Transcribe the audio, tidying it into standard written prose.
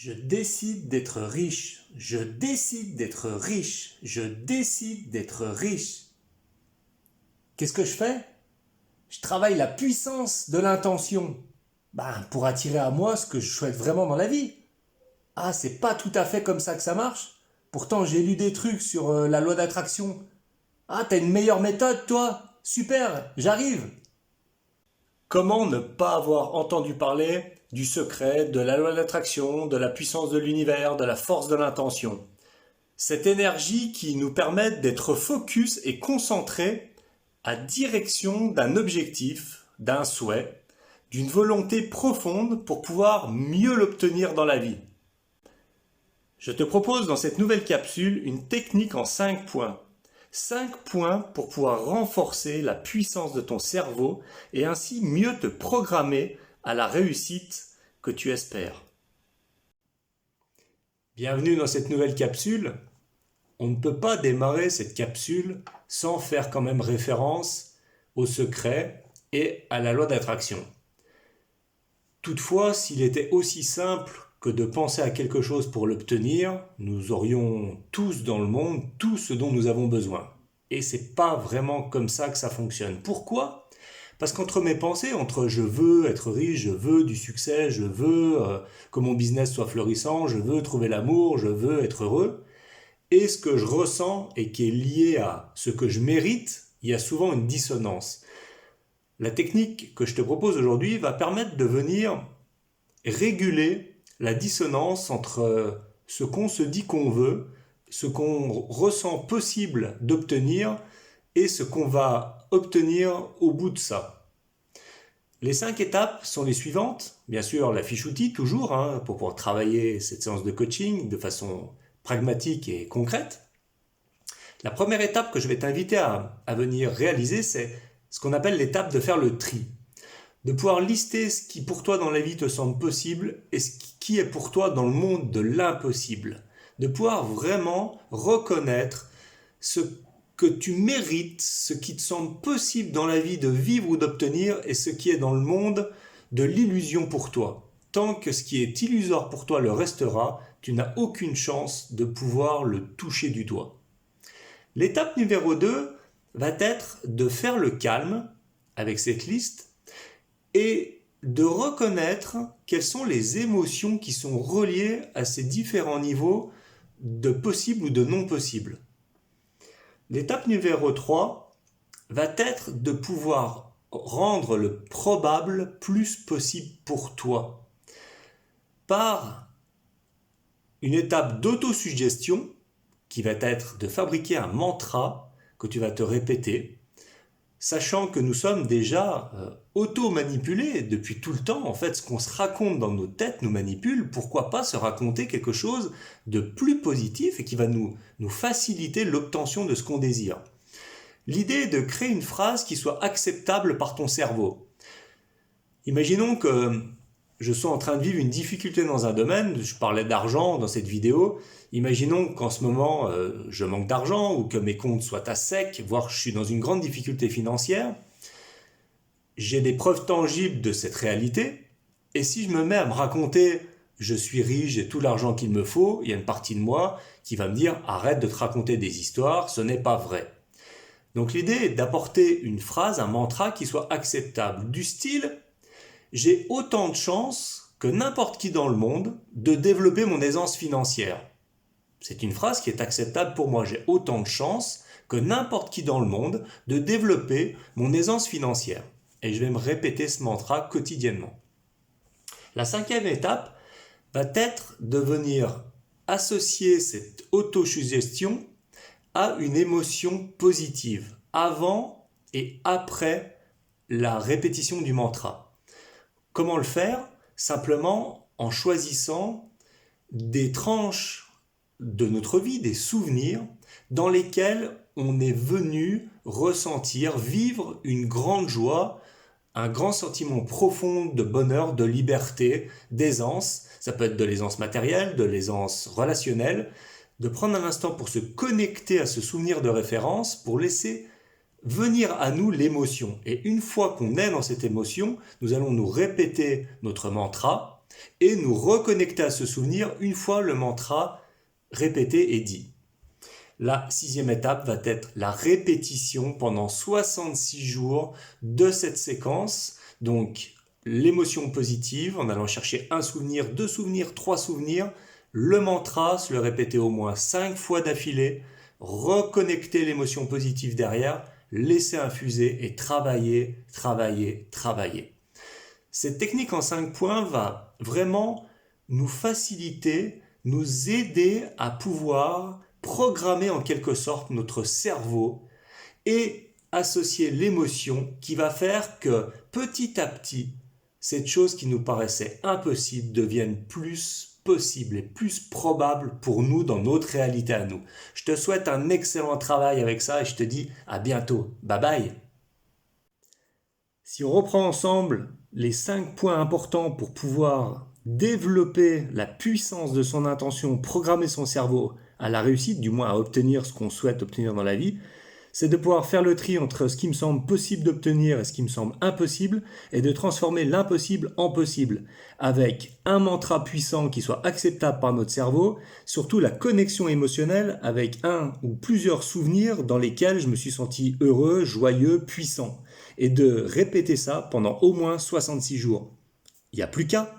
Je décide d'être riche. Je décide d'être riche. Je décide d'être riche. Qu'est-ce que je fais? Je travaille la puissance de l'intention. Pour attirer à moi ce que je souhaite vraiment dans la vie. Ah, c'est pas tout à fait comme ça que ça marche. Pourtant, j'ai lu des trucs sur la loi d'attraction. Ah, t'as une meilleure méthode, toi? Super, j'arrive. Comment ne pas avoir entendu parler du secret, de la loi d'attraction, de la puissance de l'univers, de la force de l'intention? Cette énergie qui nous permet d'être focus et concentré à direction d'un objectif, d'un souhait, d'une volonté profonde pour pouvoir mieux l'obtenir dans la vie. Je te propose dans cette nouvelle capsule une technique en 5 points. 5 points pour pouvoir renforcer la puissance de ton cerveau et ainsi mieux te programmer à la réussite que tu espères. Bienvenue dans cette nouvelle capsule. On ne peut pas démarrer cette capsule sans faire quand même référence au secret et à la loi d'attraction. Toutefois, s'il était aussi simple que de penser à quelque chose pour l'obtenir, nous aurions tous dans le monde tout ce dont nous avons besoin. Et c'est pas vraiment comme ça que ça fonctionne. Pourquoi? Parce qu'entre mes pensées, entre je veux être riche, je veux du succès, je veux que mon business soit florissant, je veux trouver l'amour, je veux être heureux, et ce que je ressens et qui est lié à ce que je mérite, il y a souvent une dissonance. La technique que je te propose aujourd'hui va permettre de venir réguler la dissonance entre ce qu'on se dit qu'on veut, ce qu'on ressent possible d'obtenir et ce qu'on va obtenir au bout de ça. Les 5 étapes sont les suivantes. Bien sûr, la fiche outil toujours, pour pouvoir travailler cette séance de coaching de façon pragmatique et concrète. La première étape que je vais t'inviter à venir réaliser, c'est ce qu'on appelle l'étape de faire le tri. De pouvoir lister ce qui pour toi dans la vie te semble possible et ce qui est pour toi dans le monde de l'impossible. De pouvoir vraiment reconnaître ce que tu mérites, ce qui te semble possible dans la vie de vivre ou d'obtenir et ce qui est dans le monde de l'illusion pour toi. Tant que ce qui est illusoire pour toi le restera, tu n'as aucune chance de pouvoir le toucher du doigt. L'étape numéro 2 va être de faire le calme avec cette liste et de reconnaître quelles sont les émotions qui sont reliées à ces différents niveaux de possible ou de non possible. L'étape numéro 3 va être de pouvoir rendre le probable plus possible pour toi par une étape d'autosuggestion qui va être de fabriquer un mantra que tu vas te répéter, sachant que nous sommes déjà auto-manipulés depuis tout le temps. En fait, ce qu'on se raconte dans nos têtes nous manipule. Pourquoi pas se raconter quelque chose de plus positif et qui va nous faciliter l'obtention de ce qu'on désire. L'idée est de créer une phrase qui soit acceptable par ton cerveau. Imaginons que je sois en train de vivre une difficulté dans un domaine, je parlais d'argent dans cette vidéo, imaginons qu'en ce moment je manque d'argent ou que mes comptes soient à sec, voire je suis dans une grande difficulté financière. J'ai des preuves tangibles de cette réalité, et si je me mets à me raconter « je suis riche, j'ai tout l'argent qu'il me faut », il y a une partie de moi qui va me dire « arrête de te raconter des histoires, ce n'est pas vrai ». Donc l'idée est d'apporter une phrase, un mantra qui soit acceptable, du style « j'ai autant de chances que n'importe qui dans le monde de développer mon aisance financière ». C'est une phrase qui est acceptable pour moi. J'ai autant de chances que n'importe qui dans le monde de développer mon aisance financière. Et je vais me répéter ce mantra quotidiennement. La 5e étape va être de venir associer cette autosuggestion à une émotion positive, avant et après la répétition du mantra. Comment le faire? Simplement en choisissant des tranches de notre vie, des souvenirs dans lesquels on est venu ressentir, vivre une grande joie, un grand sentiment profond de bonheur, de liberté, d'aisance. Ça peut être de l'aisance matérielle, de l'aisance relationnelle. De prendre un instant pour se connecter à ce souvenir de référence, pour laisser venir à nous l'émotion. Et une fois qu'on est dans cette émotion, nous allons nous répéter notre mantra et nous reconnecter à ce souvenir une fois le mantra répété et dit. La 6e étape va être la répétition pendant 66 jours de cette séquence. Donc, l'émotion positive, en allant chercher un souvenir, 2 souvenirs, 3 souvenirs. Le mantra, se le répéter au moins 5 fois d'affilée. Reconnecter l'émotion positive derrière, laisser infuser et travailler, travailler, travailler. Cette technique en 5 points va vraiment nous faciliter, nous aider à pouvoir programmer en quelque sorte notre cerveau et associer l'émotion qui va faire que petit à petit, cette chose qui nous paraissait impossible devienne plus possible et plus probable pour nous dans notre réalité à nous. Je te souhaite un excellent travail avec ça et je te dis à bientôt. Bye bye. Si on reprend ensemble les 5 points importants pour pouvoir développer la puissance de son intention, programmer son cerveau à la réussite, du moins à obtenir ce qu'on souhaite obtenir dans la vie, c'est de pouvoir faire le tri entre ce qui me semble possible d'obtenir et ce qui me semble impossible, et de transformer l'impossible en possible, avec un mantra puissant qui soit acceptable par notre cerveau, surtout la connexion émotionnelle avec un ou plusieurs souvenirs dans lesquels je me suis senti heureux, joyeux, puissant, et de répéter ça pendant au moins 66 jours. Il n'y a plus qu'à.